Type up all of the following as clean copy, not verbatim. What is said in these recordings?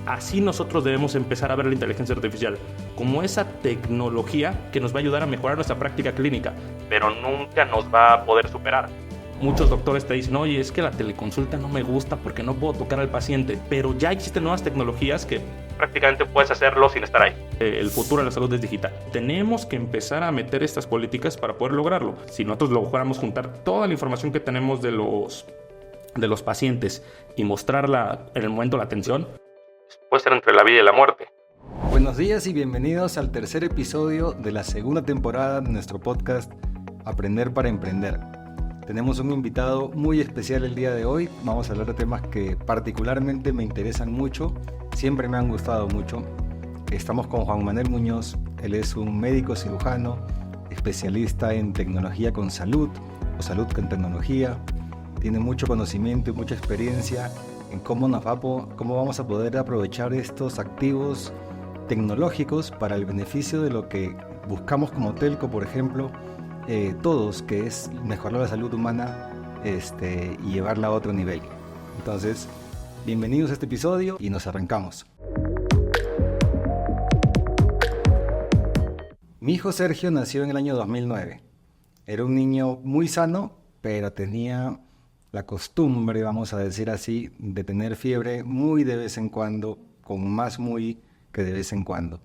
Así nosotros debemos empezar a ver la inteligencia artificial como esa tecnología que nos va a ayudar a mejorar nuestra práctica clínica, pero nunca nos va a poder superar. Muchos doctores te dicen, oye, es que la teleconsulta no me gusta porque no puedo tocar al paciente, pero ya existen nuevas tecnologías que prácticamente puedes hacerlo sin estar ahí. El futuro de la salud es digital. Tenemos que empezar a meter estas políticas para poder lograrlo. Si nosotros lográramos juntar toda la información que tenemos de los pacientes y mostrarla en el momento de la atención, puede ser entre la vida y la muerte. Buenos días y bienvenidos al tercer episodio de la segunda temporada de nuestro podcast Aprender para Emprender. Tenemos un invitado muy especial el día de hoy. Vamos a hablar de temas que particularmente me interesan mucho, siempre me han gustado mucho. Estamos con Juan Manuel Muñoz. Él es un médico cirujano, especialista en tecnología con salud o salud con tecnología. Tiene mucho conocimiento y mucha experiencia en cómo vamos a poder aprovechar estos activos tecnológicos para el beneficio de lo que buscamos como Telco, por ejemplo, todos, que es mejorar la salud humana y llevarla a otro nivel. Entonces, bienvenidos a este episodio y nos arrancamos. Mi hijo Sergio nació en el año 2009. Era un niño muy sano, pero tenía la costumbre, vamos a decir así, de tener fiebre muy de vez en cuando, con más muy que de vez en cuando.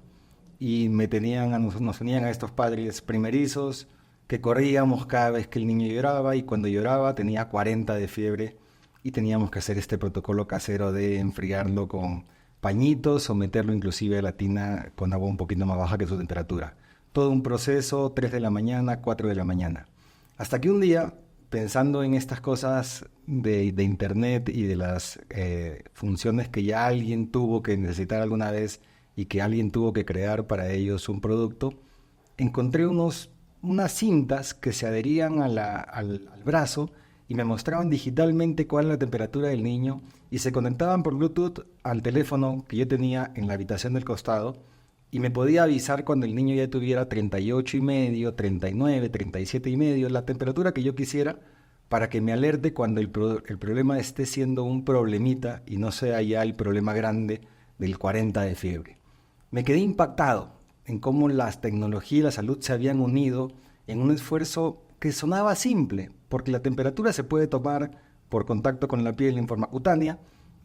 Y nos tenían a estos padres primerizos que corríamos cada vez que el niño lloraba, y cuando lloraba tenía 40 de fiebre y teníamos que hacer este protocolo casero de enfriarlo con pañitos o meterlo inclusive a la tina con agua un poquito más baja que su temperatura. Todo un proceso, 3 de la mañana, 4 de la mañana. Hasta que un día, pensando en estas cosas de internet y de las funciones que ya alguien tuvo que necesitar alguna vez y que alguien tuvo que crear para ellos un producto, encontré unas cintas que se adherían al brazo y me mostraban digitalmente cuál era la temperatura del niño y se conectaban por Bluetooth al teléfono que yo tenía en la habitación del costado y me podía avisar cuando el niño ya tuviera 38,5, 39, 37,5, la temperatura que yo quisiera, para que me alerte cuando el problema esté siendo un problemita y no sea ya el problema grande del 40 de fiebre. Me quedé impactado en cómo las tecnologías y la salud se habían unido en un esfuerzo que sonaba simple, porque la temperatura se puede tomar por contacto con la piel en forma cutánea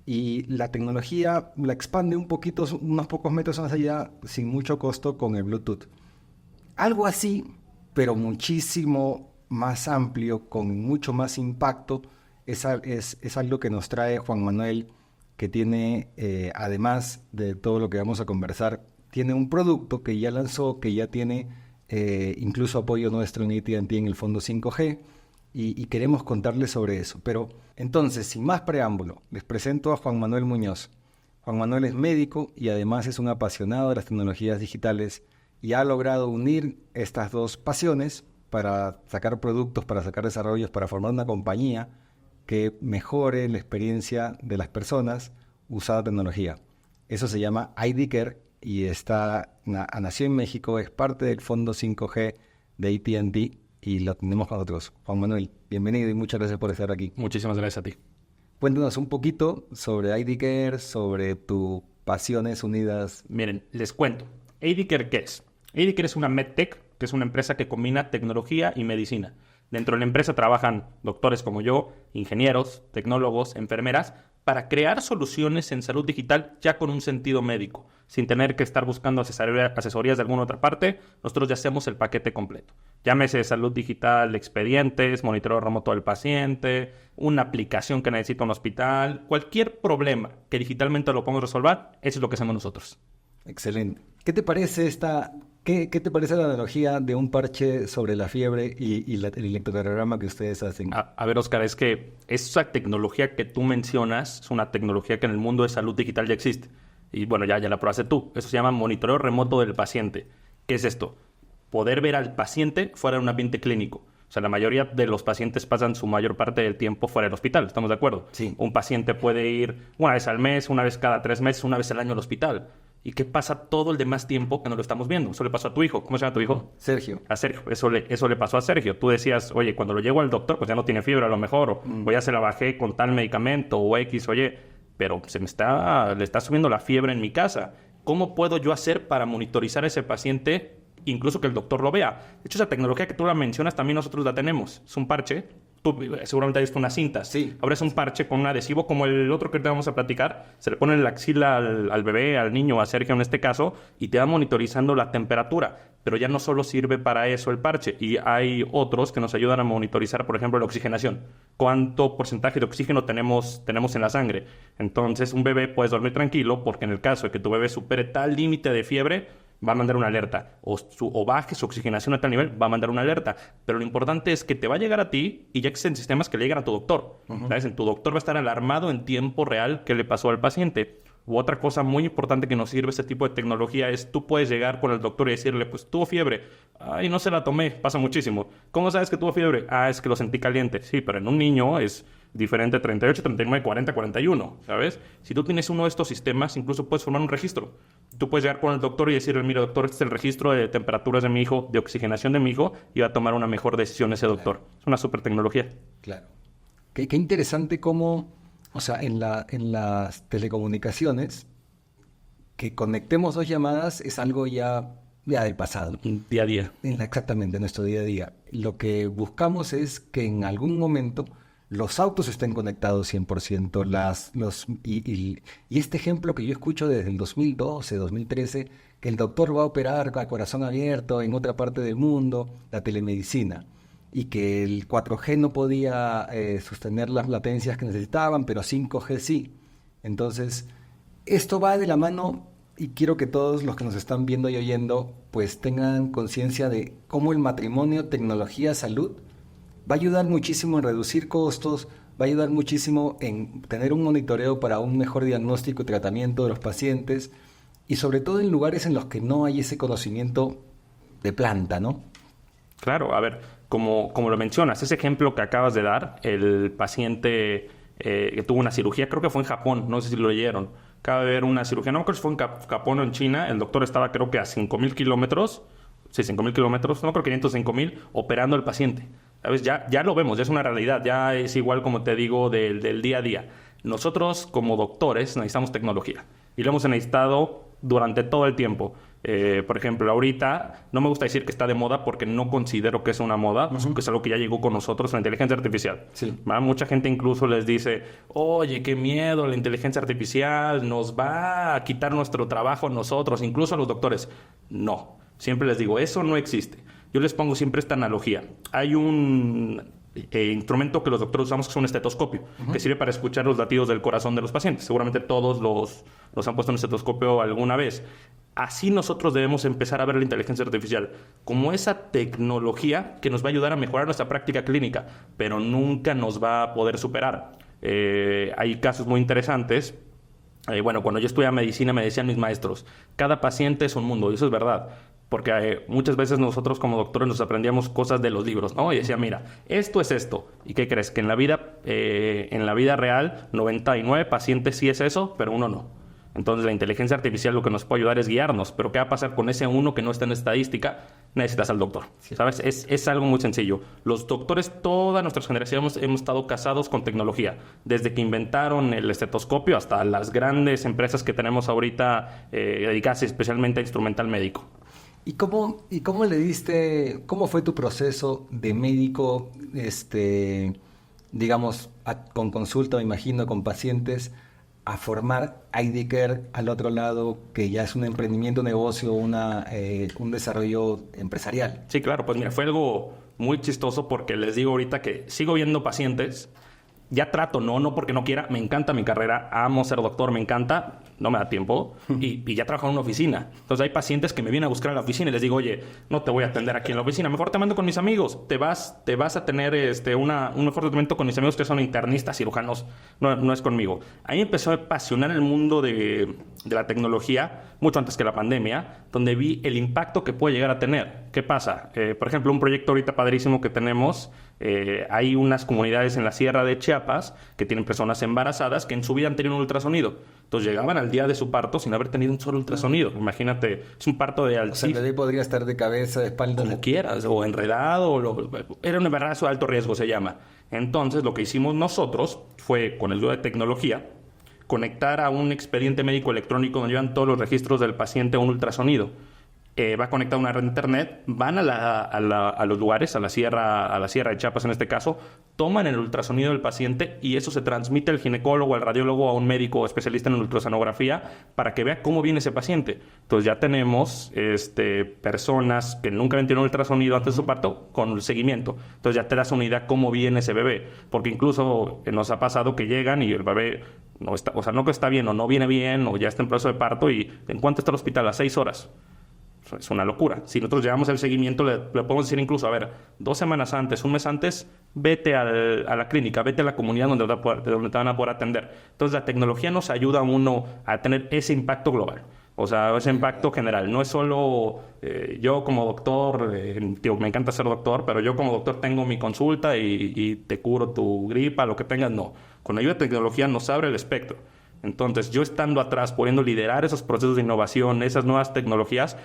y la tecnología la expande un poquito, unos pocos metros más allá, sin mucho costo con el Bluetooth. Algo así, pero muchísimo más amplio, con mucho más impacto, es algo que nos trae Juan Manuel, que tiene, además de todo lo que vamos a conversar, tiene un producto que ya lanzó, que ya tiene incluso apoyo nuestro en AT&T en el fondo 5G, y queremos contarles sobre eso. Pero entonces, sin más preámbulo, les presento a Juan Manuel Muñoz. Juan Manuel es médico y además es un apasionado de las tecnologías digitales y ha logrado unir estas dos pasiones para sacar productos, para sacar desarrollos, para formar una compañía que mejore la experiencia de las personas usando tecnología. Eso se llama ID Care y nació en México, es parte del fondo 5G de AT&T y lo tenemos con nosotros. Juan Manuel, bienvenido y muchas gracias por estar aquí. Muchísimas gracias a ti. Cuéntanos un poquito sobre ID Care, sobre tus pasiones unidas. Miren, les cuento. ID Care, ¿qué es? ID Care es una medtech, que es una empresa que combina tecnología y medicina. Dentro de la empresa trabajan doctores como yo, ingenieros, tecnólogos, enfermeras, para crear soluciones en salud digital ya con un sentido médico. Sin tener que estar buscando asesorías de alguna otra parte, nosotros ya hacemos el paquete completo. Llámese salud digital, expedientes, monitoreo remoto del paciente, una aplicación que necesita un hospital, cualquier problema que digitalmente lo podamos resolver, eso es lo que hacemos nosotros. Excelente. ¿Qué te parece ¿Qué te parece la analogía de un parche sobre la fiebre y el electrocardiograma que ustedes hacen? A ver, Oscar, es que esa tecnología que tú mencionas es una tecnología que en el mundo de salud digital ya existe. Y bueno, ya la probaste tú. Eso se llama monitoreo remoto del paciente. ¿Qué es esto? Poder ver al paciente fuera de un ambiente clínico. O sea, la mayoría de los pacientes pasan su mayor parte del tiempo fuera del hospital. ¿Estamos de acuerdo? Sí. Un paciente puede ir una vez al mes, una vez cada 3 meses, una vez al año al hospital. ¿Y qué pasa todo el demás tiempo que no lo estamos viendo? Eso le pasó a tu hijo. ¿Cómo se llama tu hijo? Sergio. A Sergio. Eso le pasó a Sergio. Tú decías, oye, cuando lo llevo al doctor, pues ya no tiene fiebre a lo mejor, o ya se la bajé con tal medicamento, o X, oye. pero le está subiendo la fiebre en mi casa. ¿Cómo puedo yo hacer para monitorizar a ese paciente, incluso que el doctor lo vea? De hecho, esa tecnología que tú la mencionas, también nosotros la tenemos. Es un parche. Tú seguramente has visto unas cintas. Sí. Ahora es un parche con un adhesivo como el otro que te vamos a platicar. Se le pone en la axila al bebé, al niño, a Sergio en este caso, y te va monitorizando la temperatura. Pero ya no solo sirve para eso el parche. Y hay otros que nos ayudan a monitorizar, por ejemplo, la oxigenación. ¿Cuánto porcentaje de oxígeno tenemos en la sangre? Entonces, un bebé puedes dormir tranquilo porque en el caso de que tu bebé supere tal límite de fiebre, va a mandar una alerta. O baje su oxigenación a tal nivel, va a mandar una alerta. Pero lo importante es que te va a llegar a ti y ya existen sistemas que le llegan a tu doctor. ¿Sabes? Tu doctor va a estar alarmado en tiempo real qué le pasó al paciente. U otra cosa muy importante que nos sirve este tipo de tecnología es tú puedes llegar con el doctor y decirle, pues tuvo fiebre. Ay, no se la tomé, pasa muchísimo. ¿Cómo sabes que tuvo fiebre? Ah, es que lo sentí caliente. Sí, pero en un niño es diferente 38, 39, 40, 41, ¿sabes? Si tú tienes uno de estos sistemas, incluso puedes formar un registro. Tú puedes llegar con el doctor y decirle, mira, doctor, este es el registro de temperaturas de mi hijo, de oxigenación de mi hijo, y va a tomar una mejor decisión ese doctor. Claro. Es una súper tecnología. Claro. Qué interesante cómo, o sea, en las telecomunicaciones, que conectemos dos llamadas es algo ya del pasado. Día a día. Exactamente, en nuestro día a día. Lo que buscamos es que en algún momento los autos estén conectados 100%. Y este ejemplo que yo escucho desde el 2012, 2013, que el doctor va a operar a corazón abierto en otra parte del mundo, la telemedicina, y que el 4G no podía sostener las latencias que necesitaban, pero 5G sí. Entonces, esto va de la mano y quiero que todos los que nos están viendo y oyendo pues tengan conciencia de cómo el matrimonio tecnología-salud va a ayudar muchísimo en reducir costos, va a ayudar muchísimo en tener un monitoreo para un mejor diagnóstico y tratamiento de los pacientes y sobre todo en lugares en los que no hay ese conocimiento de planta, ¿no? Claro, a ver, como lo mencionas, ese ejemplo que acabas de dar, el paciente que tuvo una cirugía, creo que fue en Japón, no sé si lo leyeron, acaba de ver una cirugía, no me acuerdo si fue en Japón o en China, el doctor estaba creo que a 5,000 kilómetros, sí, 5,000 kilómetros, no creo que 505,000, operando al paciente. ¿Sabes? Ya lo vemos, ya es una realidad, ya es igual como te digo del día a día. Nosotros como doctores necesitamos tecnología y lo hemos necesitado durante todo el tiempo. Por ejemplo, ahorita no me gusta decir que está de moda porque no considero que es una moda, que es algo que ya llegó con nosotros, la inteligencia artificial. Sí. Mucha gente incluso les dice, oye, qué miedo, la inteligencia artificial nos va a quitar nuestro trabajo a nosotros, incluso a los doctores. No, siempre les digo, eso no existe. Yo les pongo siempre esta analogía. Hay un instrumento que los doctores usamos que es un estetoscopio, que sirve para escuchar los latidos del corazón de los pacientes. Seguramente todos los han puesto en un estetoscopio alguna vez. Así nosotros debemos empezar a ver la inteligencia artificial como esa tecnología que nos va a ayudar a mejorar nuestra práctica clínica, pero nunca nos va a poder superar. Hay casos muy interesantes. Cuando yo estudiaba medicina me decían mis maestros, cada paciente es un mundo, y eso es verdad. Porque muchas veces nosotros como doctores nos aprendíamos cosas de los libros, ¿no? Y decía, mira, esto es esto. ¿Y qué crees? Que en la vida real, 99 pacientes sí es eso, pero uno no. Entonces la inteligencia artificial lo que nos puede ayudar es guiarnos. Pero ¿qué va a pasar con ese uno que no está en estadística? Necesitas al doctor, ¿sabes? Es algo muy sencillo. Los doctores, todas nuestras generaciones hemos estado casados con tecnología. Desde que inventaron el estetoscopio hasta las grandes empresas que tenemos ahorita dedicadas especialmente a instrumental médico. ¿Y cómo le diste, cómo fue tu proceso de médico, digamos, con consulta, me imagino, con pacientes, a formar IDCare al otro lado, que ya es un emprendimiento, un negocio, un desarrollo empresarial? Sí, claro, pues mira, fue algo muy chistoso porque les digo ahorita que sigo viendo pacientes. Ya trato, no porque no quiera, me encanta mi carrera, amo ser doctor, me encanta, no me da tiempo y ya trabajo en una oficina. Entonces hay pacientes que me vienen a buscar a la oficina y les digo, oye, no te voy a atender aquí en la oficina, mejor te mando con mis amigos, te vas a tener un mejor tratamiento con mis amigos que son internistas, cirujanos, no es conmigo. Ahí empezó a apasionar el mundo de la tecnología, mucho antes que la pandemia, donde vi el impacto que puede llegar a tener. ¿Qué pasa? Por ejemplo, un proyecto ahorita padrísimo que tenemos, hay unas comunidades en la Sierra de Chiapas que tienen personas embarazadas que en su vida han tenido un ultrasonido. Entonces llegaban al día de su parto sin haber tenido un solo ultrasonido. Imagínate, es un parto de altísimo. O sea, el bebé podría estar de cabeza, de espalda. Como quieras, o enredado, era un embarazo de alto riesgo, se llama. Entonces lo que hicimos nosotros fue, con el ayuda de tecnología, conectar a un expediente médico electrónico donde llevan todos los registros del paciente a un ultrasonido. Va conectado a una red de internet, van a los lugares, a la sierra de Chiapas en este caso, toman el ultrasonido del paciente y eso se transmite al ginecólogo, al radiólogo, a un médico especialista en ultrasonografía para que vea cómo viene ese paciente. Entonces ya tenemos personas que nunca habían tenido un ultrasonido antes de su parto con el seguimiento. Entonces ya te das una idea cómo viene ese bebé, porque incluso nos ha pasado que llegan y el bebé no está, o sea, no que está bien o no viene bien o ya está en proceso de parto y ¿en cuánto está el hospital? A 6 horas. Es una locura. Si nosotros llevamos el seguimiento, le podemos decir incluso, a ver, 2 semanas antes, un mes antes, vete a la clínica, vete a la comunidad donde te van a poder atender. Entonces, la tecnología nos ayuda a uno a tener ese impacto global. O sea, ese impacto general. No es solo yo como doctor, me encanta ser doctor, pero yo como doctor tengo mi consulta y te curo tu gripa, lo que tengas. No. Con la ayuda de tecnología nos abre el espectro. Entonces, yo estando atrás, pudiendo liderar esos procesos de innovación, esas nuevas tecnologías,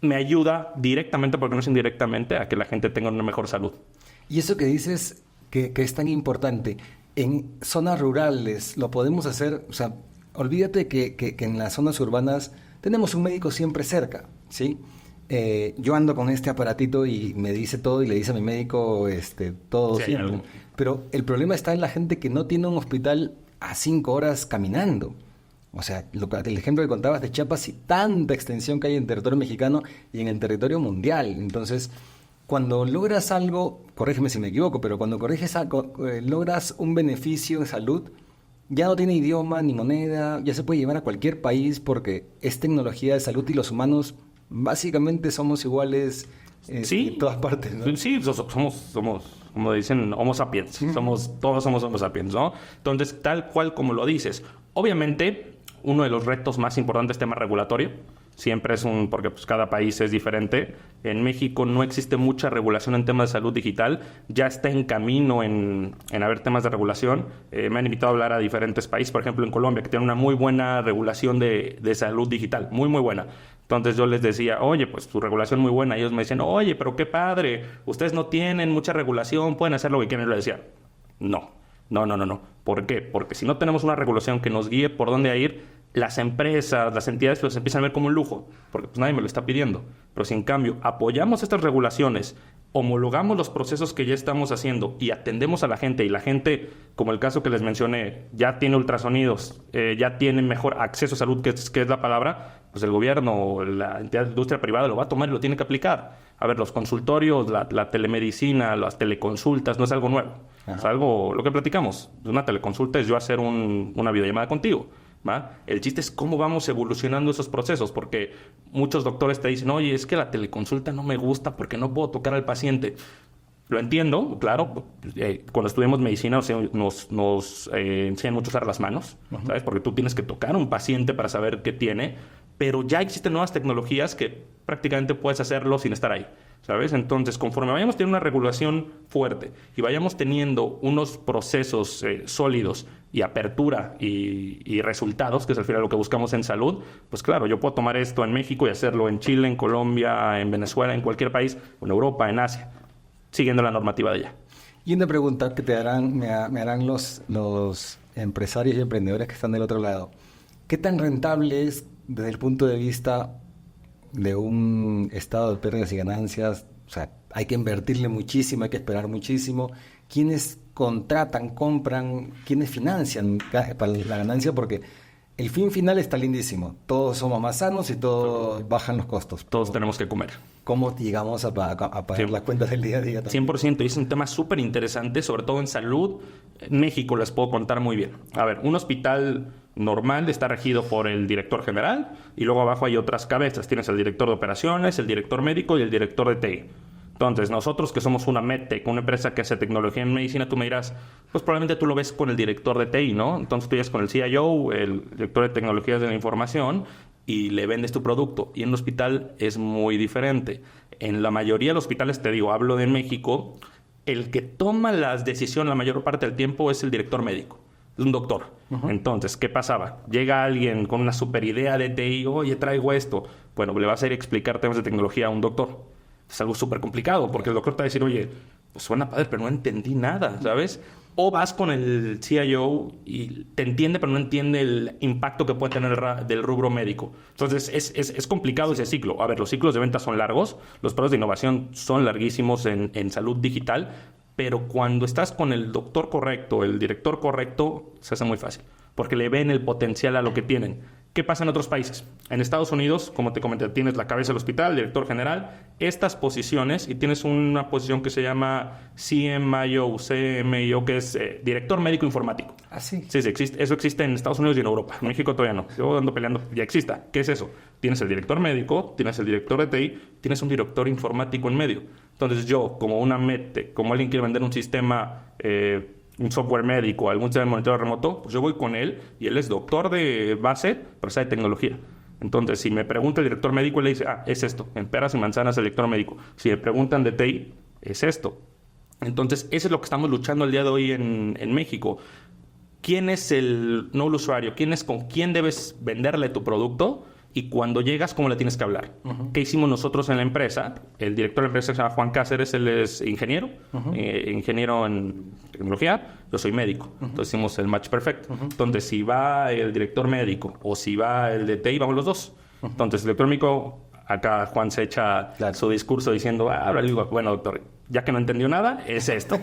me ayuda directamente, porque no es indirectamente, a que la gente tenga una mejor salud. Y eso que dices que es tan importante, en zonas rurales lo podemos hacer, o sea, olvídate que en las zonas urbanas tenemos un médico siempre cerca, ¿sí? Yo ando con este aparatito y me dice todo y le dice a mi médico todo Sí, siempre. Pero el problema está en la gente que no tiene un hospital a 5 horas caminando. O sea, el ejemplo que contabas de Chiapas y tanta extensión que hay en territorio mexicano y en el territorio mundial. Entonces, cuando logras algo, corrígeme si me equivoco, pero cuando corriges algo, logras un beneficio de salud, ya no tiene idioma ni moneda, ya se puede llevar a cualquier país porque es tecnología de salud y los humanos básicamente somos iguales Sí, en todas partes, ¿no? sí, somos, como dicen, Homo sapiens. Todos somos Homo sapiens, ¿no? Entonces, tal cual como lo dices. Obviamente, uno de los retos más importantes es el tema regulatorio. Siempre es porque pues, cada país es diferente. En México no existe mucha regulación en temas de salud digital. Ya está en camino en haber temas de regulación. Me han invitado a hablar a diferentes países. Por ejemplo, en Colombia, que tiene una muy buena regulación de salud digital. Muy, muy buena. Entonces yo les decía, oye, pues tu regulación muy buena. Y ellos me decían, oye, pero qué padre. Ustedes no tienen mucha regulación. Pueden hacer lo que quieran. Y yo les decía, no. ¿Por qué? Porque si no tenemos una regulación que nos guíe por dónde ir, las empresas, las entidades pues empiezan a ver como un lujo, porque pues nadie me lo está pidiendo. Pero si en cambio apoyamos estas regulaciones, homologamos los procesos que ya estamos haciendo y atendemos a la gente, y la gente, como el caso que les mencioné, ya tiene ultrasonidos, ya tiene mejor acceso a salud, que es la palabra, pues el gobierno o la entidad de industria privada lo va a tomar y lo tiene que aplicar. A ver, los consultorios, la telemedicina, las teleconsultas, no es algo nuevo. Ajá. Es algo, lo que platicamos. Una teleconsulta es yo hacer una videollamada contigo, ¿va? El chiste es cómo vamos evolucionando esos procesos, porque muchos doctores te dicen, oye, es que la teleconsulta no me gusta porque no puedo tocar al paciente. Lo entiendo, claro. Cuando estudiamos medicina nos enseñan mucho a usar las manos, ¿sabes? Porque tú tienes que tocar a un paciente para saber qué tiene, pero ya existen nuevas tecnologías que prácticamente puedes hacerlo sin estar ahí, ¿sabes? Entonces, conforme vayamos teniendo una regulación fuerte y vayamos teniendo unos procesos sólidos y apertura y resultados, que es al final lo que buscamos en salud, pues claro, yo puedo tomar esto en México y hacerlo en Chile, en Colombia, en Venezuela, en cualquier país, en Europa, en Asia, siguiendo la normativa de allá. Y una pregunta que me harán los empresarios y emprendedores que están del otro lado. ¿Qué tan rentable es desde el punto de vista de un estado de pérdidas y ganancias? O sea, hay que invertirle muchísimo, hay que esperar muchísimo. ¿Quiénes contratan, compran, quiénes financian para la ganancia? Porque el fin final está lindísimo. Todos somos más sanos y todos bajan los costos. Todos tenemos que comer. ¿Cómo llegamos a pagar las cuentas del día a día también? 100%. Y es un tema súper interesante, sobre todo en salud. En México les puedo contar muy bien. A ver, un hospital normal está regido por el director general y luego abajo hay otras cabezas. Tienes el director de operaciones, el director médico y el director de TI. Entonces, nosotros que somos una MedTech, una empresa que hace tecnología en medicina, tú me dirás, pues probablemente tú lo ves con el director de TI, ¿no? Entonces tú ya con el CIO, el director de tecnologías de la información, y le vendes tu producto. Y en un hospital es muy diferente. En la mayoría de los hospitales, te digo, hablo de México, el que toma las decisiones la mayor parte del tiempo es el director médico. Es un doctor. Uh-huh. Entonces, ¿qué pasaba? Llega alguien con una super idea de TI, oye, traigo esto. Bueno, le vas a ir a explicar temas de tecnología a un doctor. Es algo súper complicado, porque el doctor te va a decir, oye, pues suena padre, pero no entendí nada, ¿sabes? O vas con el CIO y te entiende, pero no entiende el impacto que puede tener del rubro médico. Entonces, es complicado ese ciclo. A ver, los ciclos de ventas son largos, los periodos de innovación son larguísimos en salud digital, pero cuando estás con el doctor correcto, el director correcto, se hace muy fácil, porque le ven el potencial a lo que tienen. ¿Qué pasa en otros países? En Estados Unidos, como te comenté, tienes la cabeza del hospital, director general, estas posiciones, y tienes una posición que se llama CMIO, que es director médico informático. ¿Ah, sí? Sí, existe. Eso existe en Estados Unidos y en Europa. En México todavía no. Yo ando peleando. Ya exista. ¿Qué es eso? Tienes el director médico, tienes el director de TI, tienes un director informático en medio. Entonces yo, como una MET, como alguien quiere vender un sistema... un software médico, algún sistema de monitoreo remoto, pues yo voy con él y él es doctor de base, pero sabe tecnología. Entonces, si me pregunta el director médico, él le dice, es esto, en peras y manzanas el director médico. Si me preguntan de TI, es esto. Entonces, eso es lo que estamos luchando el día de hoy en México. ¿Quién es el usuario? ¿Con quién debes venderle tu producto? Y cuando llegas, ¿cómo le tienes que hablar? ¿Qué hicimos nosotros en la empresa? El director de la empresa se llama Juan Cáceres, él es ingeniero, ingeniero en tecnología, yo soy médico. Entonces hicimos el match perfecto. Entonces, si va el director médico o si va el de TI, vamos los dos. Entonces, el director médico, acá Juan se echa su discurso diciendo, ahora le digo, bueno, doctor, ya que no entendió nada, es esto.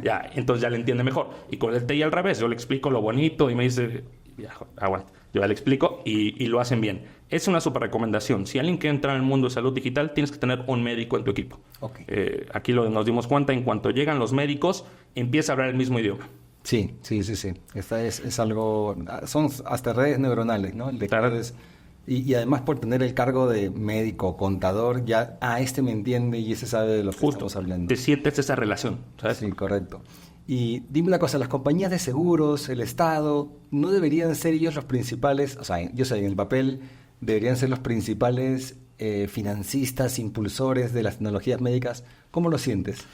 Ya, entonces ya le entiende mejor. Y con el TI al revés, yo le explico lo bonito y me dice, ya, aguanta. Yo ya le explico y lo hacen bien. Es una super recomendación. Si alguien quiere entrar en el mundo de salud digital, tienes que tener un médico en tu equipo. Okay. Aquí nos dimos cuenta, en cuanto llegan los médicos, empieza a hablar el mismo idioma. Sí. Esta es algo... Son hasta redes neuronales, ¿no? El de claro. Y además por tener el cargo de médico, contador, ya, este me entiende y ese sabe de lo que estamos hablando. Te sientes esa relación, ¿sabes? Sí, correcto. Y dime una cosa, las compañías de seguros, el Estado, ¿no deberían ser ellos los principales? O sea, yo sé, en el papel deberían ser los principales financistas, impulsores de las tecnologías médicas. ¿Cómo lo sientes?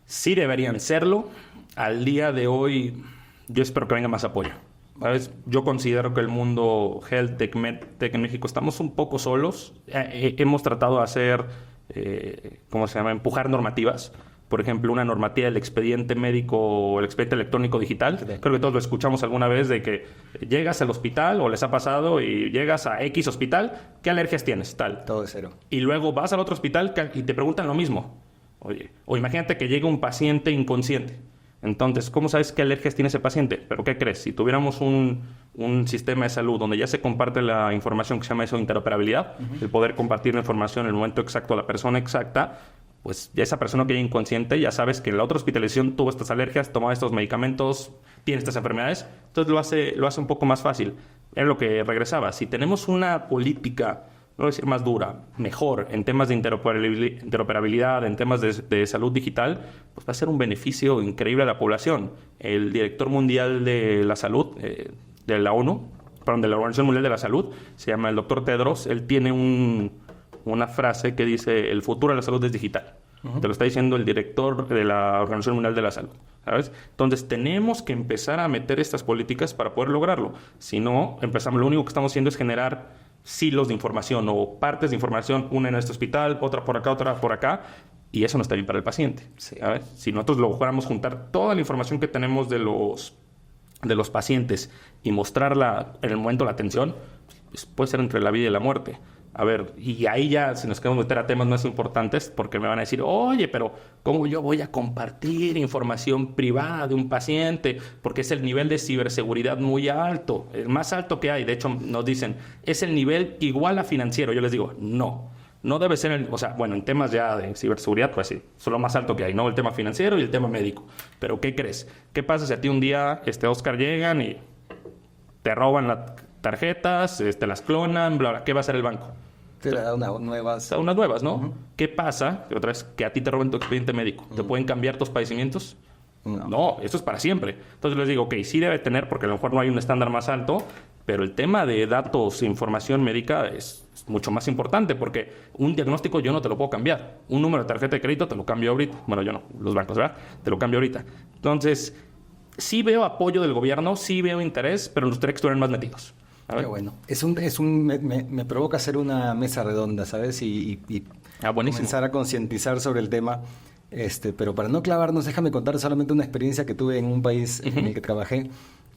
Sí deberían serlo. Al día de hoy, yo espero que venga más apoyo. ¿Sabes? Yo considero que el mundo Health Tech, MedTech en México estamos un poco solos. Hemos tratado de hacer, empujar normativas. Por ejemplo, una normativa del expediente médico o el expediente electrónico digital. Sí. Creo que todos lo escuchamos alguna vez de que llegas al hospital o les ha pasado y llegas a X hospital, ¿qué alergias tienes? Tal. Todo de cero. Y luego vas al otro hospital y te preguntan lo mismo. Oye, o imagínate que llega un paciente inconsciente. Entonces, ¿cómo sabes qué alergias tiene ese paciente? ¿Pero qué crees? Si tuviéramos un sistema de salud donde ya se comparte la información, que se llama eso interoperabilidad, el poder compartir la información en el momento exacto a la persona exacta, pues ya esa persona que es inconsciente, ya sabes que en la otra hospitalización tuvo estas alergias, tomó estos medicamentos, tiene estas enfermedades, entonces lo hace un poco más fácil. Era lo que regresaba. Si tenemos una política, no voy a decir más dura, mejor en temas de interoperabilidad, en temas de salud digital, pues va a ser un beneficio increíble a la población. El director mundial de la salud, de la ONU, de la Organización Mundial de la Salud, se llama el doctor Tedros, él tiene una frase que dice, el futuro de la salud es digital. Te lo está diciendo el director de la Organización Mundial de la Salud, ¿sabes? Entonces, tenemos que empezar a meter estas políticas para poder lograrlo. Si no, lo único que estamos haciendo es generar silos de información o partes de información, una en este hospital, otra por acá, otra por acá, y eso no está bien para el paciente. Sí. ¿Sabes? Si nosotros lográramos juntar toda la información que tenemos de los pacientes y mostrarla en el momento de la atención, pues puede ser entre la vida y la muerte. A ver, y ahí ya si nos queremos meter a temas más importantes, porque me van a decir, oye, pero ¿cómo yo voy a compartir información privada de un paciente? Porque es el nivel de ciberseguridad muy alto, el más alto que hay. De hecho, nos dicen, es el nivel igual a financiero. Yo les digo, no debe ser, en temas ya de ciberseguridad, pues sí, es lo más alto que hay, ¿no? El tema financiero y el tema médico. Pero ¿qué crees? ¿Qué pasa si a ti un día, Oscar, llegan y te roban las tarjetas, te las clonan, bla, bla? ¿Qué va a hacer el banco? Te da unas nuevas. Unas nuevas, ¿no? ¿Qué pasa? Otra vez, que a ti te roben tu expediente médico. ¿Te pueden cambiar tus padecimientos? No, eso es para siempre. Entonces les digo, ok, sí debe tener, porque a lo mejor no hay un estándar más alto, pero el tema de datos e información médica es mucho más importante, porque un diagnóstico yo no te lo puedo cambiar. Un número de tarjeta de crédito te lo cambio ahorita. Bueno, yo no, los bancos, ¿verdad? Te lo cambio ahorita. Entonces, sí veo apoyo del gobierno, sí veo interés, pero nos gustaría que estuvieran más metidos. Qué bueno. Me provoca hacer una mesa redonda, ¿sabes? Y buenísimo. Comenzar a concientizar sobre el tema. Pero para no clavarnos, déjame contar solamente una experiencia que tuve en un país en el que trabajé,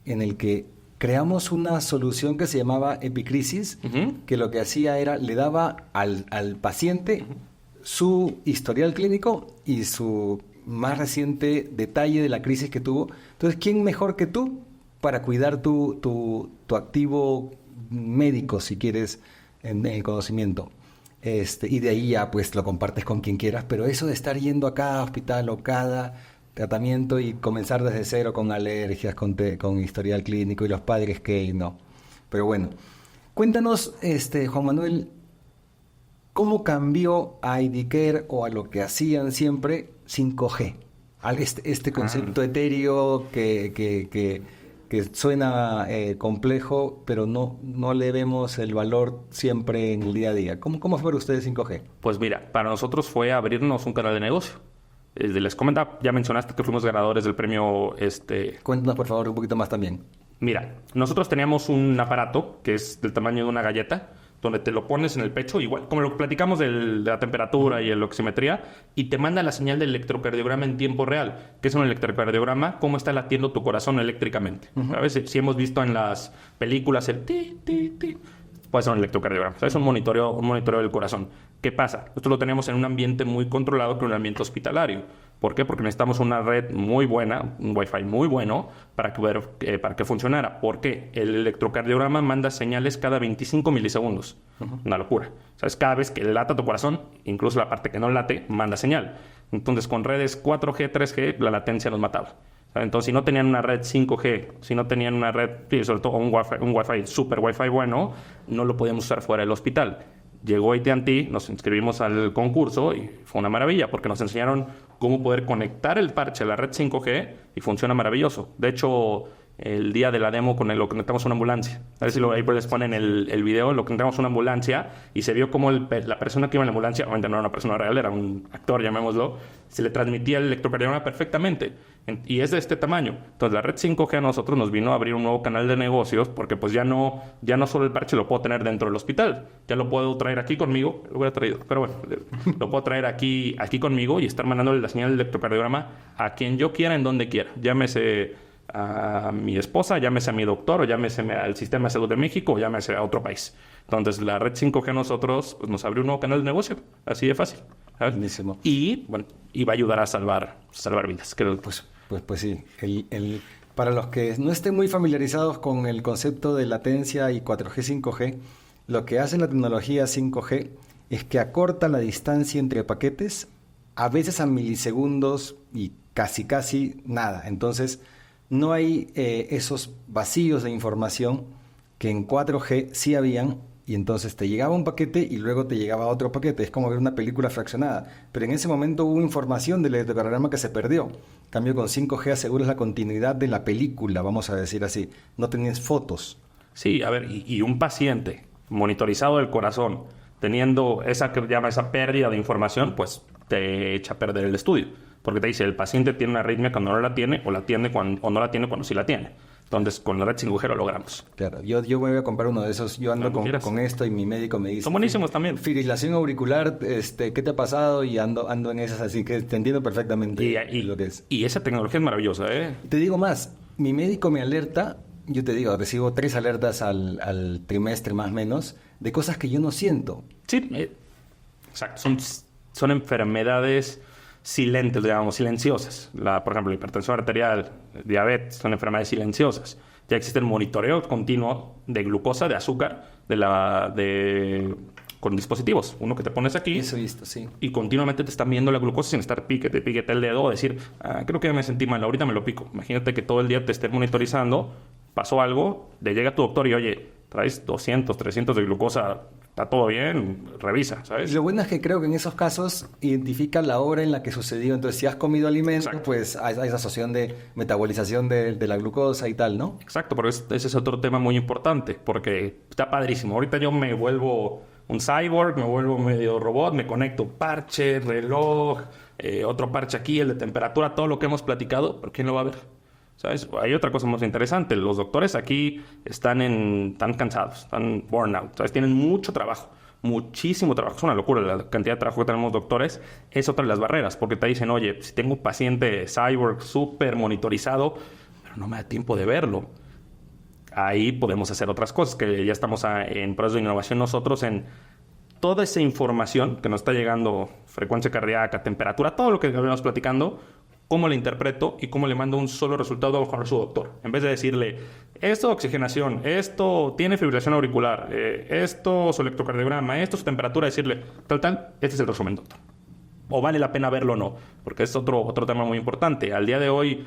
en el que creamos una solución que se llamaba Epicrisis, que lo que hacía era, le daba al paciente su historial clínico y su más reciente detalle de la crisis que tuvo. Entonces, ¿quién mejor que tú para cuidar tu activo médico, si quieres, en el conocimiento? Y de ahí ya pues lo compartes con quien quieras, pero eso de estar yendo a cada hospital o cada tratamiento y comenzar desde cero con alergias, con historial clínico y los padres que no. Pero bueno, cuéntanos, Juan Manuel, ¿cómo cambió a IDCare o a lo que hacían siempre 5G? Este concepto etéreo que suena complejo, pero no le vemos el valor siempre en el día a día. ¿Cómo fue para ustedes 5G? Pues mira, para nosotros fue abrirnos un canal de negocio. Les comentaba, ya mencionaste que fuimos ganadores del premio. Cuéntanos, por favor, un poquito más también. Mira, nosotros teníamos un aparato que es del tamaño de una galleta, donde te lo pones en el pecho, igual como lo que platicamos de la temperatura y la oximetría, y te manda la señal del electrocardiograma en tiempo real. ¿Qué es un electrocardiograma? Cómo está latiendo tu corazón eléctricamente. ¿Sabes? Si hemos visto en las películas el ti, ti, ti, puede ser un electrocardiograma. ¿Sabes? Un monitoreo del corazón. ¿Qué pasa? Esto lo tenemos en un ambiente muy controlado, que es un ambiente hospitalario. ¿Por qué? Porque necesitamos una red muy buena, un Wi-Fi muy bueno para que funcionara. ¿Por qué? El electrocardiograma manda señales cada 25 milisegundos. Una locura. ¿Sabes? Cada vez que lata tu corazón, incluso la parte que no late, manda señal. Entonces, con redes 4G, 3G, la latencia nos mataba. ¿Sabes? Entonces, si no tenían una red 5G, si no tenían una red, sobre todo un Wi-Fi, super Wi-Fi bueno, no lo podíamos usar fuera del hospital. Llegó AT&T, nos inscribimos al concurso y fue una maravilla porque nos enseñaron cómo poder conectar el parche a la red 5G y funciona maravilloso. De hecho, el día de la demo lo conectamos a una ambulancia. A ver si ahí les ponen el video, lo conectamos a una ambulancia y se vio cómo la persona que iba en la ambulancia, obviamente no era una persona real, era un actor, llamémoslo, se le transmitía el electrocardiograma perfectamente. Y es de este tamaño. Entonces la red 5G a nosotros nos vino a abrir un nuevo canal de negocios porque pues ya no solo el parche lo puedo tener dentro del hospital, ya lo puedo traer aquí conmigo, lo hubiera traído, pero bueno, lo puedo traer aquí conmigo y estar mandándole la señal del electrocardiograma a quien yo quiera, en donde quiera. Llámese a mi esposa, llámese a mi doctor, o llámese al Sistema de Salud de México, o llámese a otro país. Entonces la red 5G a nosotros pues, nos abrió un nuevo canal de negocio, así de fácil. Buenísimo. Y bueno, y va a ayudar a salvar vidas, creo. Pues sí. Para los que no estén muy familiarizados con el concepto de latencia y 4G, 5G, lo que hace la tecnología 5G es que acorta la distancia entre paquetes, a veces a milisegundos y casi nada. Entonces, no hay esos vacíos de información que en 4G sí habían, y entonces te llegaba un paquete y luego te llegaba otro paquete. Es como ver una película fraccionada. Pero en ese momento hubo información del programa que se perdió. En cambio, con 5G aseguras la continuidad de la película, vamos a decir así. No tenías fotos. Sí, a ver, y un paciente monitorizado del corazón, teniendo esa que llama esa pérdida de información, pues te echa a perder el estudio. Porque te dice, el paciente tiene una arritmia cuando no la tiene, o no la tiene cuando sí la tiene. Entonces, con la red 5G lo logramos. Claro, yo voy a comprar uno de esos. Yo ando con esto y mi médico me dice... Son buenísimos también. Fibrilación auricular, ¿qué te ha pasado? Y ando en esas, así que te entiendo perfectamente lo que es. Y esa tecnología es maravillosa, ¿eh? Te digo más, mi médico me alerta, yo te digo, recibo 3 alertas al trimestre más o menos, de cosas que yo no siento. Sí, exacto. Son enfermedades silentes, digamos, silenciosas. Por ejemplo, la hipertensión arterial, diabetes, son enfermedades silenciosas. Ya existe el monitoreo continuo de glucosa, de azúcar, con dispositivos. Uno que te pones aquí. Eso he visto, sí. Y continuamente te están viendo la glucosa sin estar piquete el dedo o decir, creo que ya me sentí mal, ahorita me lo pico. Imagínate que todo el día te esté monitorizando, pasó algo, le llega a tu doctor y, oye, traes 200, 300 de glucosa, está todo bien, revisa, ¿sabes? Lo bueno es que creo que en esos casos identifica la hora en la que sucedió. Entonces, si has comido alimentos, exacto, pues hay esa asociación de metabolización de la glucosa y tal, ¿no? Exacto, pero ese es otro tema muy importante, porque está padrísimo. Ahorita yo me vuelvo un cyborg, me vuelvo medio robot, me conecto parche, reloj, otro parche aquí, el de temperatura, todo lo que hemos platicado, pero ¿quién lo va a ver? ¿Sabes? Hay otra cosa más interesante. Los doctores aquí están cansados, están burnout, ¿sabes? Tienen mucho trabajo. muchísimo trabajo. Es una locura la cantidad de trabajo que tenemos doctores. Es otra de las barreras, porque te dicen, oye, si tengo un paciente cyborg súper monitorizado, pero no me da tiempo de verlo. Ahí podemos hacer otras cosas, que ya estamos en proceso de innovación nosotros en toda esa información que nos está llegando, frecuencia cardíaca, temperatura, todo lo que venimos platicando, cómo le interpreto y cómo le mando un solo resultado a su doctor. En vez de decirle, esto oxigenación, esto tiene fibrilación auricular, esto su electrocardiograma, esto su temperatura, decirle, tal, este es el resumen, doctor. O vale la pena verlo o no, porque es otro tema muy importante. Al día de hoy,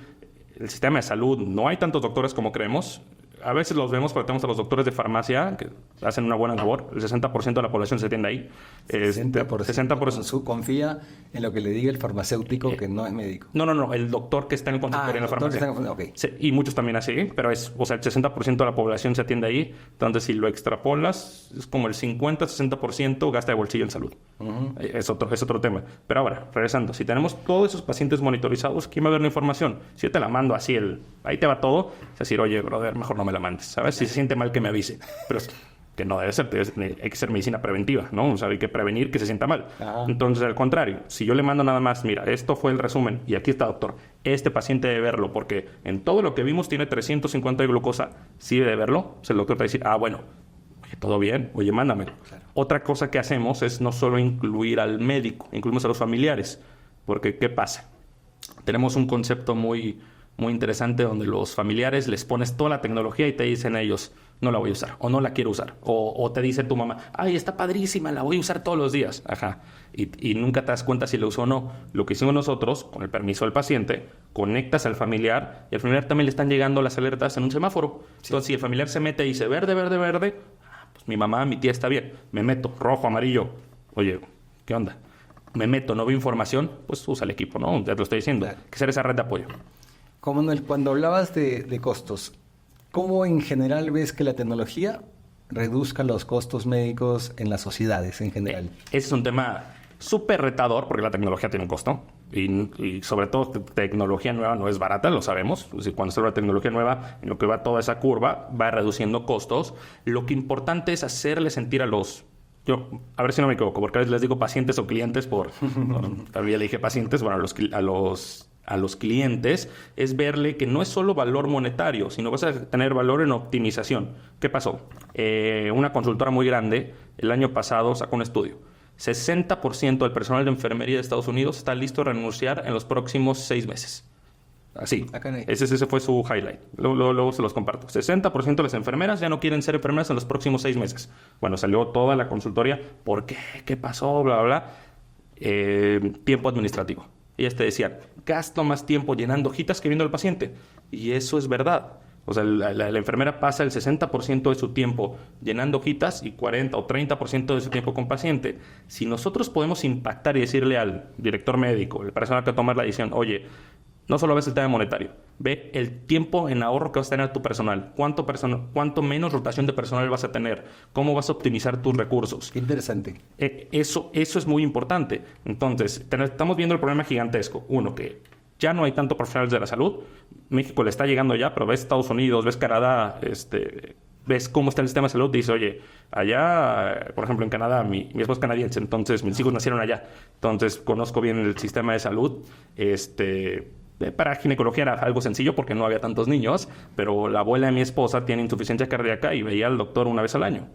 el sistema de salud, no hay tantos doctores como creemos. A veces los vemos, pero tenemos a los doctores de farmacia que hacen una buena labor. El 60% de la población se atiende ahí. 60%. Confía en lo que le diga el farmacéutico que no es médico. No. El doctor que está en el consultorio en la farmacia. Okay. Sí, y muchos también así, pero el 60% de la población se atiende ahí. Entonces, si lo extrapolas, es como el 50-60% gasta de bolsillo en salud. Uh-huh. Es otro tema. Pero ahora, regresando, si tenemos todos esos pacientes monitorizados, ¿quién va a ver la información? Si yo te la mando así, ahí te va todo, es decir, oye, brother, mejor no me la mandes, ¿sabes? Si se siente mal, que me avise. Pero que no debe ser, hay que ser medicina preventiva, ¿no? O sea, hay que prevenir que se sienta mal. Ajá. Entonces, al contrario, si yo le mando nada más, mira, esto fue el resumen y aquí está, doctor, este paciente debe verlo porque en todo lo que vimos tiene 350 de glucosa, sí debe verlo, o sea, el doctor te va a decir, bueno, oye, todo bien, oye, mándamelo. Claro. Otra cosa que hacemos es no solo incluir al médico, incluimos a los familiares, porque ¿qué pasa? Tenemos un concepto muy interesante donde los familiares les pones toda la tecnología y te dicen a ellos, no la voy a usar o no la quiero usar. O te dice tu mamá, ay, está padrísima, la voy a usar todos los días. Ajá. Y nunca te das cuenta si la usó o no. Lo que hicimos nosotros, con el permiso del paciente, conectas al familiar y al familiar también le están llegando las alertas en un semáforo. Sí. Entonces, si el familiar se mete y dice verde, pues mi mamá, mi tía está bien. Me meto, rojo, amarillo. Oye, ¿qué onda? Me meto, no veo información, pues usa el equipo, ¿no? Ya te lo estoy diciendo. Claro. Que ser esa red de apoyo. Como Manuel, cuando hablabas de costos, ¿cómo en general ves que la tecnología reduzca los costos médicos en las sociedades en general? Ese es un tema súper retador porque la tecnología tiene un costo y sobre todo tecnología nueva no es barata, lo sabemos. Cuando se habla de tecnología nueva, en lo que va toda esa curva, va reduciendo costos. Lo que importante es hacerle sentir a a ver si no me equivoco, porque a veces les digo pacientes o clientes también le dije pacientes, bueno, a los clientes, es verle que no es solo valor monetario, sino vas a tener valor en optimización. ¿Qué pasó? Una consultora muy grande el año pasado sacó un estudio. 60% del personal de enfermería de Estados Unidos está listo a renunciar en los próximos 6 meses. Así. Ese fue su highlight. Luego se los comparto. 60% de las enfermeras ya no quieren ser enfermeras en los próximos 6 meses. Bueno, salió toda la consultoría. ¿Por qué? ¿Qué pasó? Bla, bla, bla. Tiempo administrativo. Ellas te decían, gasto más tiempo llenando hojitas que viendo al paciente. Y eso es verdad. O sea, la enfermera pasa el 60% de su tiempo llenando hojitas y 40 o 30% de su tiempo con paciente. Si nosotros podemos impactar y decirle al director médico, el personal que va a tomar la decisión, oye, no solo ves el tema monetario, ve el tiempo en ahorro que vas a tener a tu personal, cuánto menos rotación de personal vas a tener, cómo vas a optimizar tus recursos. Qué interesante. Eso es muy importante. Entonces, estamos viendo el problema gigantesco. Uno, que ya no hay tanto profesionales de la salud. México le está llegando ya, pero ves Estados Unidos, ves Canadá, ves cómo está el sistema de salud. Dice, oye, allá, por ejemplo, en Canadá, mi esposa es canadiense, entonces mis hijos nacieron allá. Entonces, conozco bien el sistema de salud. Para ginecología era algo sencillo porque no había tantos niños, pero la abuela de mi esposa tiene insuficiencia cardíaca y veía al doctor una vez al año,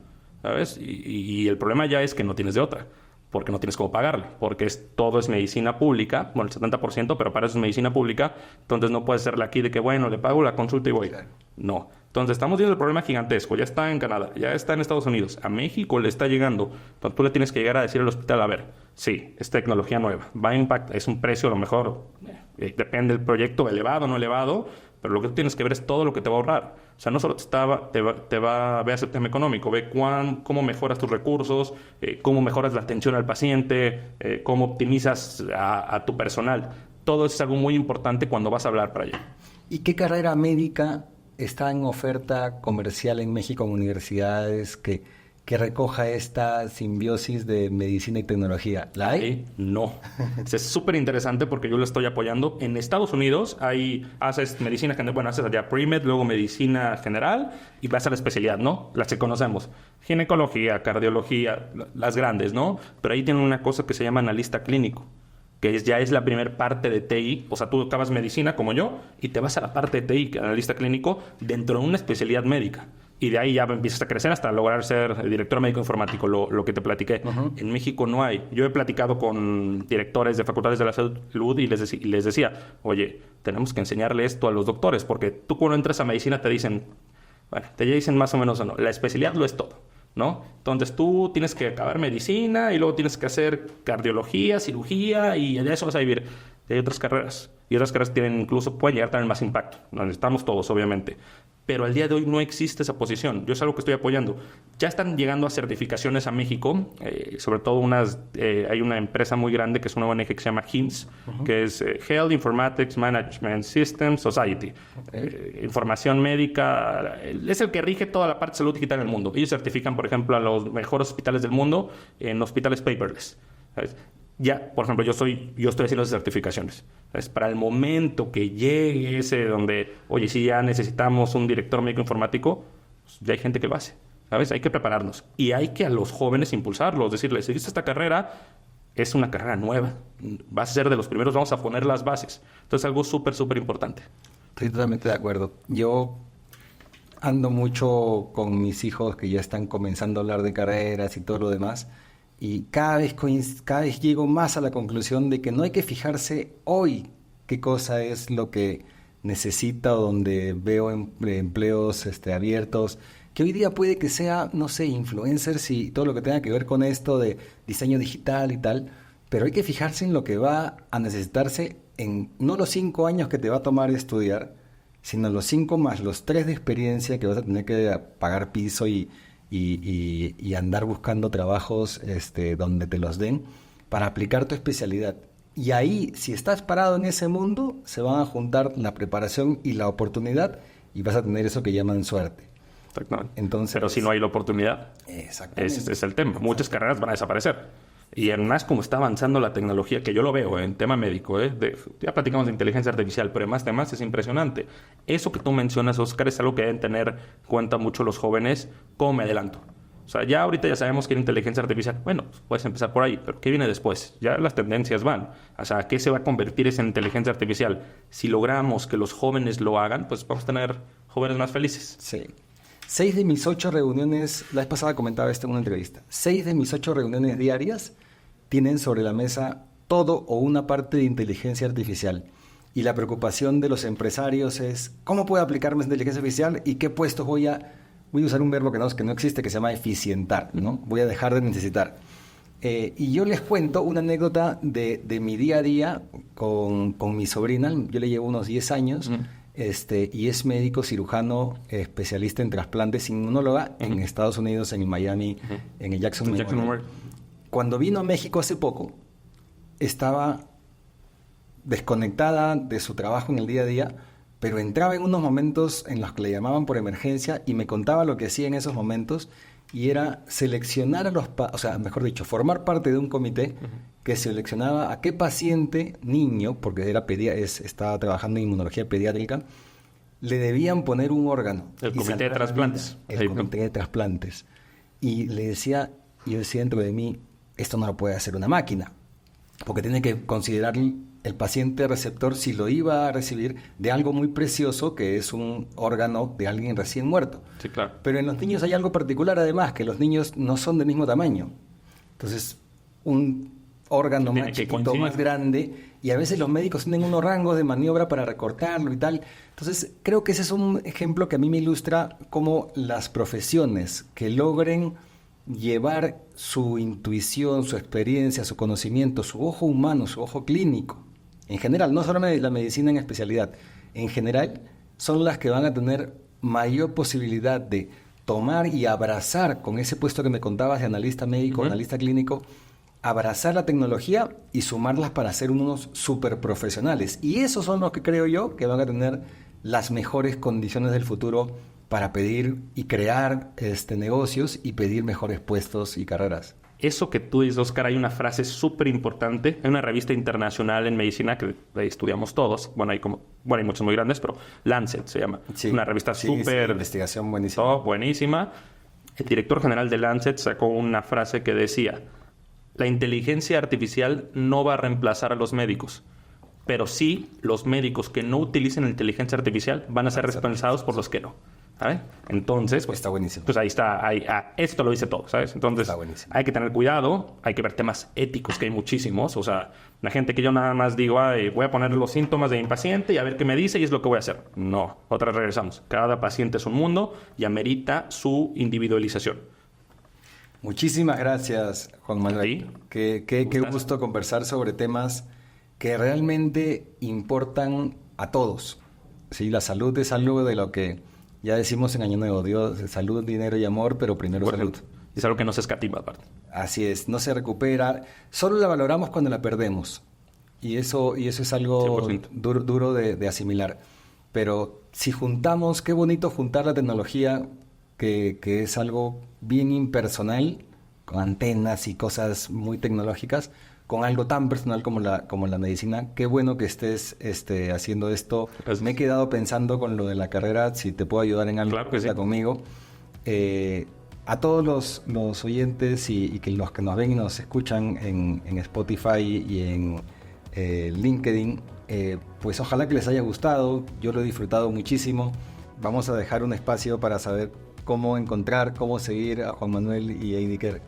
¿sabes? Y el problema ya es que no tienes de otra, porque no tienes cómo pagarle, porque todo es medicina pública, bueno, el 70%, pero para eso es medicina pública, entonces no puedes hacerle aquí de que, bueno, le pago la consulta y voy. No. Entonces estamos viendo el problema gigantesco, ya está en Canadá, ya está en Estados Unidos, a México le está llegando, entonces tú le tienes que llegar a decir al hospital, a ver, sí, es tecnología nueva, va a impactar, es un precio a lo mejor, depende del proyecto, elevado o no elevado, pero lo que tú tienes que ver es todo lo que te va a ahorrar. O sea, no solo ve el tema económico, ve cómo mejoras tus recursos, cómo mejoras la atención al paciente, cómo optimizas a tu personal. Todo eso es algo muy importante cuando vas a hablar para allá. ¿Y qué carrera médica está en oferta comercial en México en universidades que que recoja esta simbiosis de medicina y tecnología? ¿La hay? No. Es súper interesante porque yo lo estoy apoyando. En Estados Unidos haces medicina general, bueno, haces allá pre-med, luego medicina general y vas a la especialidad, ¿no? Las que conocemos. Ginecología, cardiología, las grandes, ¿no? Pero ahí tienen una cosa que se llama analista clínico, que ya es la primera parte de TI. O sea, tú acabas medicina como yo y te vas a la parte de TI, analista clínico, dentro de una especialidad médica. Y de ahí ya empiezas a crecer hasta lograr ser director médico informático, lo que te platiqué. En México no hay. Yo he platicado con directores de facultades de la salud y les decía, oye, tenemos que enseñarle esto a los doctores, porque tú cuando entras a medicina te dicen, bueno, te dicen más o menos o no, la especialidad lo es todo, ¿no? Entonces tú tienes que acabar medicina y luego tienes que hacer cardiología, cirugía y de eso vas a vivir. Y hay otras carreras. Y otras carreras pueden llegar a tener más impacto. Nos necesitamos todos, obviamente. Pero al día de hoy no existe esa posición. Yo es algo que estoy apoyando. Ya están llegando a certificaciones a México, sobre todo hay una empresa muy grande que es una ONG que se llama HIMSS, que es Health Informatics Management System Society. Información médica, es el que rige toda la parte de salud digital en el mundo. Ellos certifican, por ejemplo, a los mejores hospitales del mundo en hospitales paperless, ¿sabes? Ya, por ejemplo, yo estoy haciendo esas certificaciones. ¿Sabes? Para el momento que llegue ese donde, oye, si ya necesitamos un director médico informático, pues ya hay gente que lo hace. ¿Sabes? Hay que prepararnos. Y hay que a los jóvenes impulsarlos, decirles, si esta carrera es una carrera nueva, vas a ser de los primeros, vamos a poner las bases. Entonces, algo súper, súper importante. Estoy totalmente de acuerdo. Yo ando mucho con mis hijos que ya están comenzando a hablar de carreras y todo lo demás. Y cada vez llego más a la conclusión de que no hay que fijarse hoy qué cosa es lo que necesita o donde veo empleos abiertos, que hoy día puede que sea, no sé, influencers y todo lo que tenga que ver con esto de diseño digital y tal, pero hay que fijarse en lo que va a necesitarse en no los 5 años que te va a tomar estudiar, sino los 5 más los 3 de experiencia que vas a tener que pagar piso y andar buscando trabajos donde te los den para aplicar tu especialidad. Y ahí, si estás parado en ese mundo, se van a juntar la preparación y la oportunidad y vas a tener eso que llaman suerte. Exactamente. Entonces, pero si no hay la oportunidad, ese es el tema. Muchas carreras van a desaparecer. Y además, como está avanzando la tecnología, que yo lo veo en tema médico, ya platicamos de inteligencia artificial, pero además temas es impresionante. Eso que tú mencionas, Oscar, es algo que deben tener en cuenta mucho los jóvenes. ¿Cómo me adelanto? O sea, ya ahorita ya sabemos que la inteligencia artificial, bueno, puedes empezar por ahí, pero ¿qué viene después? Ya las tendencias van. O sea, ¿qué se va a convertir esa inteligencia artificial? Si logramos que los jóvenes lo hagan, pues vamos a tener jóvenes más felices. Sí. 6 de mis 8 reuniones, la vez pasada comentaba esto en una entrevista, 6 de mis 8 reuniones diarias tienen sobre la mesa todo o una parte de inteligencia artificial. Y la preocupación de los empresarios es, ¿cómo puedo aplicarme inteligencia artificial y qué puestos voy a usar un verbo que no existe, que se llama eficientar, ¿no? Voy a dejar de necesitar. Y yo les cuento una anécdota de mi día a día con mi sobrina. Yo le llevo unos 10 años. Y es médico cirujano especialista en trasplantes, inmunóloga en Estados Unidos, en Miami, en el Jackson Memorial. Cuando vino a México hace poco, estaba desconectada de su trabajo en el día a día, pero entraba en unos momentos en los que le llamaban por emergencia y me contaba lo que hacía en esos momentos, y era seleccionar formar parte de un comité que seleccionaba a qué paciente, niño, porque estaba trabajando en inmunología pediátrica, le debían poner un órgano. El comité de trasplantes. El comité de trasplantes. Y yo decía dentro de mí, esto no lo puede hacer una máquina, porque tiene que considerar el paciente receptor si lo iba a recibir de algo muy precioso, que es un órgano de alguien recién muerto. Sí, claro. Pero en los niños hay algo particular, además, que los niños no son del mismo tamaño. Entonces, un órgano más chiquito, más grande, y a veces los médicos tienen unos rangos de maniobra para recortarlo y tal. Entonces, creo que ese es un ejemplo que a mí me ilustra cómo las profesiones que logren llevar su intuición, su experiencia, su conocimiento, su ojo humano, su ojo clínico, en general, no solo la medicina en especialidad, en general, son las que van a tener mayor posibilidad de tomar y abrazar, con ese puesto que me contabas de analista médico, analista clínico, abrazar la tecnología y sumarlas para ser unos super profesionales. Y esos son los que creo yo que van a tener las mejores condiciones del futuro para pedir y crear negocios y pedir mejores puestos y carreras. Eso que tú dices, Oscar, hay una frase súper importante. Hay una revista internacional en medicina que estudiamos todos. Bueno, hay muchas muy grandes, pero Lancet se llama. Sí, Una revista sí, súper... investigación buenísima. Buenísima. El director general de Lancet sacó una frase que decía: la inteligencia artificial no va a reemplazar a los médicos, pero sí los médicos que no utilicen la inteligencia artificial van a ser reemplazados por los que no. ¿Sabes? Entonces, pues, Está buenísimo. Pues ahí está. Esto lo dice todo, ¿sabes? Entonces, Está buenísimo. hay que tener cuidado. Hay que ver temas éticos, que hay muchísimos. O sea, la gente que yo nada más digo, voy a poner los síntomas de mi paciente y a ver qué me dice y es lo que voy a hacer. No. Otra vez regresamos. Cada paciente es un mundo y amerita su individualización. Muchísimas gracias, Juan Manuel. ¿Sí? Qué gusto conversar sobre temas que realmente importan a todos. Sí, la salud es algo de lo que ya decimos en Año Nuevo: Dios, salud, dinero y amor, pero primero salud. Es algo que no se escatima, aparte. Así es, no se recupera, solo la valoramos cuando la perdemos. Y eso es algo 100%. duro de asimilar. Pero si juntamos, qué bonito juntar la tecnología, que es algo bien impersonal, con antenas y cosas muy tecnológicas, con algo tan personal como la medicina. Qué bueno que estés haciendo esto. Gracias. Me he quedado pensando con lo de la carrera, si te puedo ayudar en algo, Claro que sí. conmigo. A todos los oyentes y que los que nos ven y nos escuchan en Spotify y en LinkedIn, pues ojalá que les haya gustado. Yo lo he disfrutado muchísimo. Vamos a dejar un espacio para saber cómo seguir a Juan Manuel y ADCare.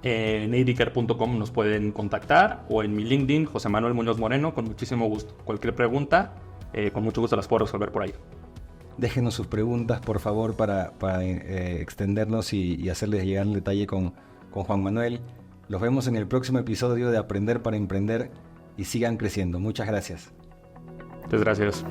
En adcare.com nos pueden contactar, o en mi LinkedIn, José Manuel Muñoz Moreno, con muchísimo gusto. Cualquier pregunta, con mucho gusto las puedo resolver por ahí. Déjenos sus preguntas, por favor, para extendernos y hacerles llegar el detalle con Juan Manuel. Los vemos en el próximo episodio de Aprender para Emprender y sigan creciendo. Muchas gracias. Muchas gracias.